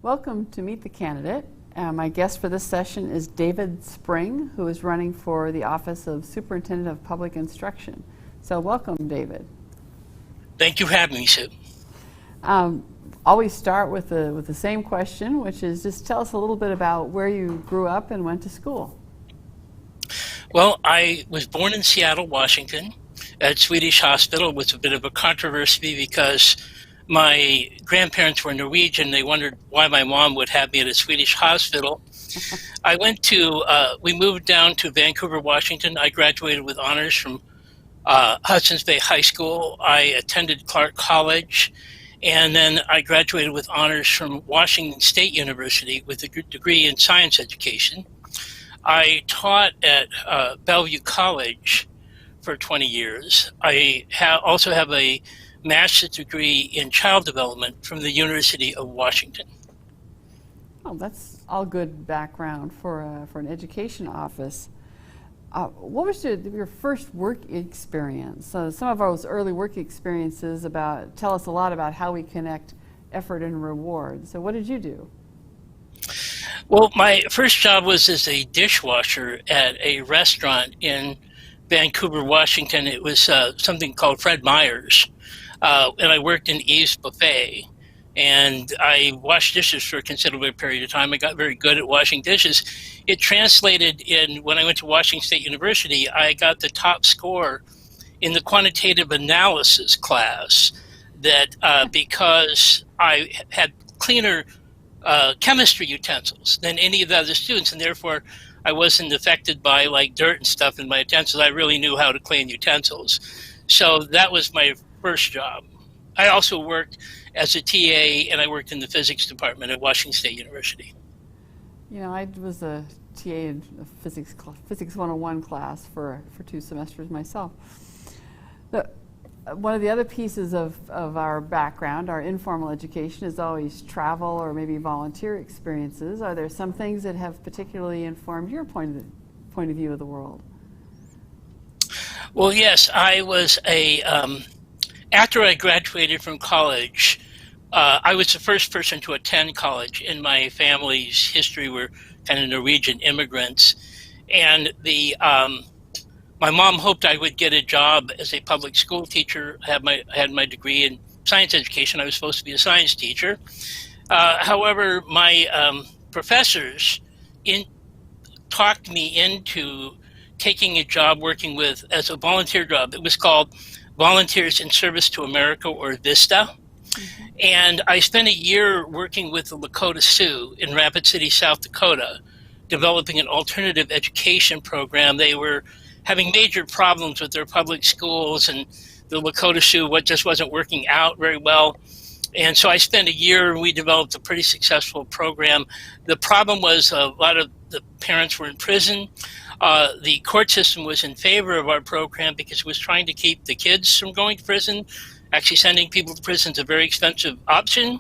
Welcome to Meet the Candidate. My guest for this session is David Spring, who is running for the office of Superintendent of Public Instruction. So welcome, David. Thank you for having me, Sue. Always start with the same question, which is just tell us a little bit about where you grew up and went to school. Well, I was born in Seattle, Washington, at Swedish Hospital. It was a bit of a controversy because my grandparents were Norwegian. They wondered why my mom would have me at a Swedish hospital. We moved down to Vancouver, Washington. I graduated with honors from Hudson's Bay High School. I attended Clark College, and then I graduated with honors from Washington State University with a degree in science education. I taught at Bellevue College for 20 years. I also have a master's degree in child development from the University of Washington. Oh, that's all good background for an education office. What was your first work experience? Some of those early work experiences tell us a lot about how we connect effort and reward. So what did you do? Well, my first job was as a dishwasher at a restaurant in Vancouver, Washington. It was something called Fred Meyer's. And I worked in Eve's Buffet, and I washed dishes for a considerable period of time. I got very good at washing dishes. It translated when I went to Washington State University, I got the top score in the quantitative analysis class because I had cleaner chemistry utensils than any of the other students, and therefore I wasn't affected by like dirt and stuff in my utensils. I really knew how to clean utensils. So that was my first job. I also worked as a TA, and I worked in the physics department at Washington State University. You know, I was a TA in a physics 101 class for 2 semesters myself. One of the other pieces of our background, our informal education, is always travel or maybe volunteer experiences. Are there some things that have particularly informed your point of view of the world? Well, yes, I was after I graduated from college, I was the first person to attend college. In my family's history, we're kind of Norwegian immigrants. And my mom hoped I would get a job as a public school teacher. I had my degree in science education. I was supposed to be a science teacher. However, my professors talked me into taking a job working as a volunteer job. It was called Volunteers in Service to America, or VISTA. Mm-hmm. And I spent a year working with the Lakota Sioux in Rapid City, South Dakota, developing an alternative education program. They were having major problems with their public schools, and the Lakota Sioux just wasn't working out very well. And so I spent a year, and we developed a pretty successful program. The problem was a lot of the parents were in prison. The court system was in favor of our program because it was trying to keep the kids from going to prison. Actually, sending people to prison is a very expensive option.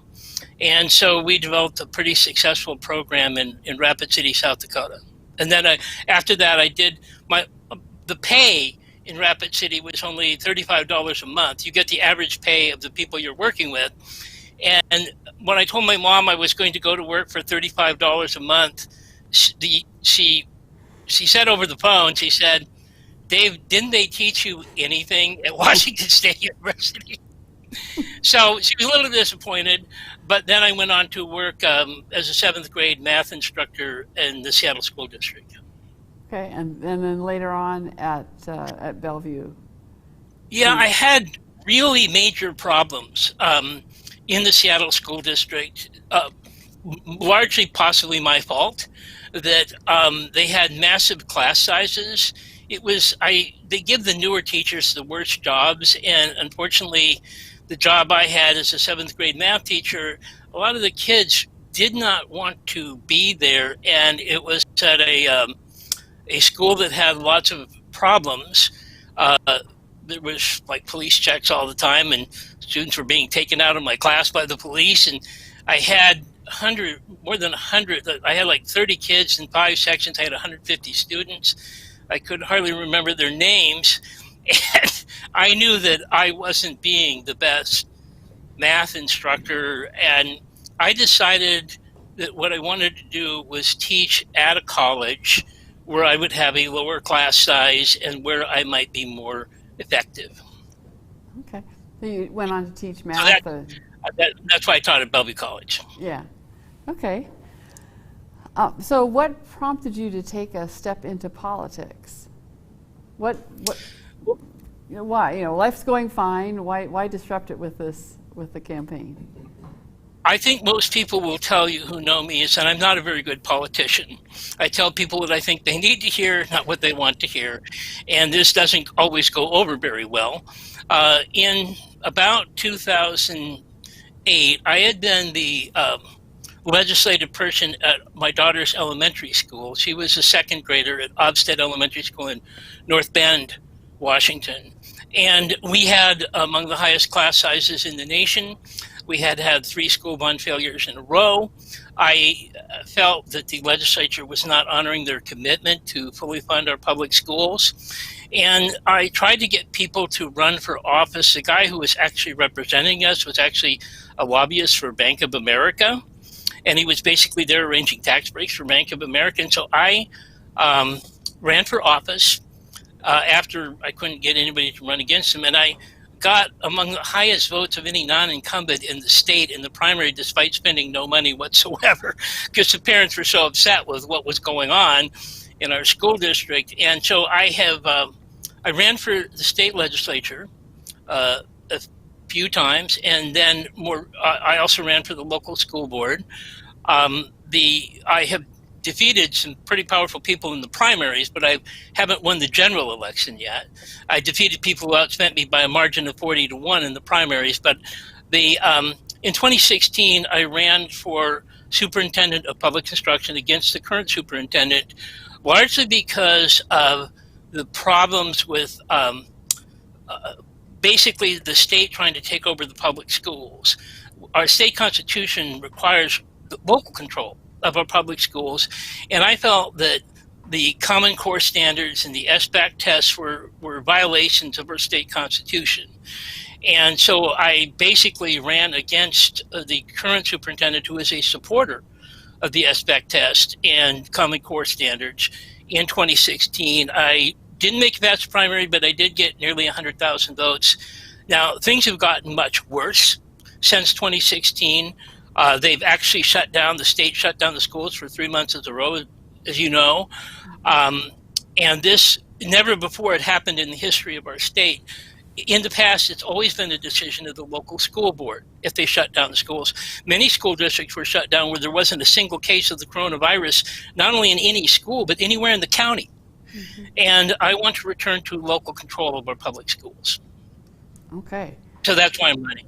And so we developed a pretty successful program in Rapid City, South Dakota. And then after that, I did the pay in Rapid City was only $35 a month. You get the average pay of the people you're working with. And when I told my mom I was going to go to work for $35 a month, she said over the phone, she said, "Dave, didn't they teach you anything at Washington State University?" So she was a little disappointed, but then I went on to work as a 7th grade math instructor in the Seattle School District. Okay, and then later on at Bellevue. Yeah, I had really major problems in the Seattle School District, largely possibly my fault, that they had massive class sizes. They give the newer teachers the worst jobs, and unfortunately, the job I had as a 7th grade math teacher, a lot of the kids did not want to be there, and it was at a school that had lots of problems. Uh, there was like police checks all the time, and students were being taken out of my class by the police. And I had more than 100. I had like 30 kids in 5 sections. I had 150 students. I could hardly remember their names, and I knew that I wasn't being the best math instructor, and I decided that what I wanted to do was teach at a college where I would have a lower class size and where I might be more effective. Okay. So you went on to teach So math. that's why I taught at Bellevue College. Yeah. Okay. So what prompted you to take a step into politics? What why? Life's going fine. Why disrupt it with the campaign? I think most people will tell you who know me is that I'm not a very good politician. I tell people what I think they need to hear, not what they want to hear. And this doesn't always go over very well. In about 2008, I had been the legislative person at my daughter's elementary school. She was a 2nd grader at Ofsted Elementary School in North Bend, Washington. And we had among the highest class sizes in the nation. We had 3 school bond failures in a row. I felt that the legislature was not honoring their commitment to fully fund our public schools. And I tried to get people to run for office. The guy who was actually representing us was actually a lobbyist for Bank of America. And he was basically there arranging tax breaks for Bank of America. And so I ran for office after I couldn't get anybody to run against him. And I got among the highest votes of any non-incumbent in the state in the primary, despite spending no money whatsoever, because the parents were so upset with what was going on in our school district. And so I ran for the state legislature a few times, and then I also ran for the local school board. I have defeated some pretty powerful people in the primaries, but I haven't won the general election yet. I defeated people who outspent me by a margin of 40-1 in the primaries, but in 2016, I ran for Superintendent of Public Instruction against the current superintendent, largely because of the problems with basically the state trying to take over the public schools. Our state constitution requires the local control of our public schools, and I felt that the Common Core standards and the SBAC tests were violations of our state constitution. And so I basically ran against the current superintendent, who is a supporter of the SBAC test and Common Core standards. In 2016, I didn't make that primary, but I did get nearly 100,000 votes. Now, things have gotten much worse since 2016. They've actually the state shut down the schools for 3 months in a row, as you know. And this never before had happened in the history of our state. In the past, it's always been the decision of the local school board if they shut down the schools. Many school districts were shut down where there wasn't a single case of the coronavirus, not only in any school, but anywhere in the county. Mm-hmm. And I want to return to local control of our public schools. Okay. So that's why I'm running.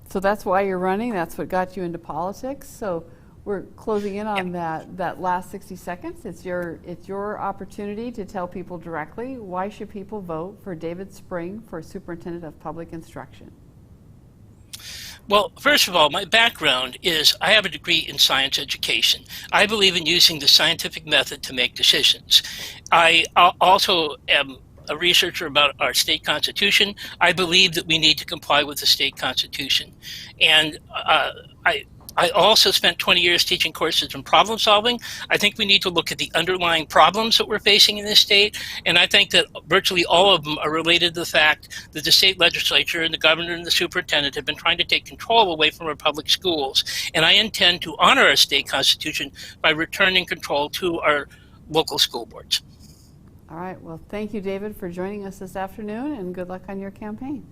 So that's why you're running. That's what got you into politics. So we're closing in on that last 60 seconds. It's your opportunity to tell people directly, why should people vote for David Spring for Superintendent of Public Instruction? Well, first of all, my background is I have a degree in science education. I believe in using the scientific method to make decisions. I also am a researcher about our state constitution. I believe that we need to comply with the state constitution. And I also spent 20 years teaching courses in problem solving. I think we need to look at the underlying problems that we're facing in this state. And I think that virtually all of them are related to the fact that the state legislature and the governor and the superintendent have been trying to take control away from our public schools. And I intend to honor our state constitution by returning control to our local school boards. All right. Well, thank you, David, for joining us this afternoon, and good luck on your campaign.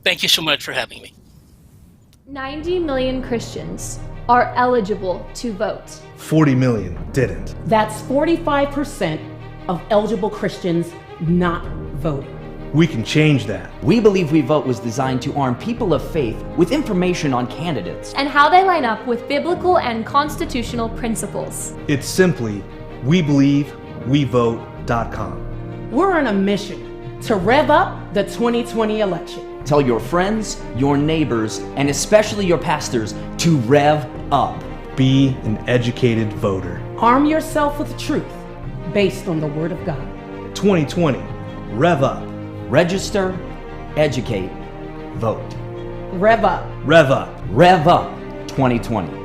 Thank you so much for having me. 90 million Christians are eligible to vote. 40 million didn't. That's 45% of eligible Christians not voting. We can change that. We believe We Vote was designed to arm people of faith with information on candidates And how they line up with biblical and constitutional principles. It's simply WeBelieveWeVote.com. We're on a mission to rev up the 2020 election. Tell your friends, your neighbors, and especially your pastors to rev up. Be an educated voter. Arm yourself with truth based on the Word of God. 2020, rev up. Register, educate, vote. Rev up. Rev up. Rev up 2020.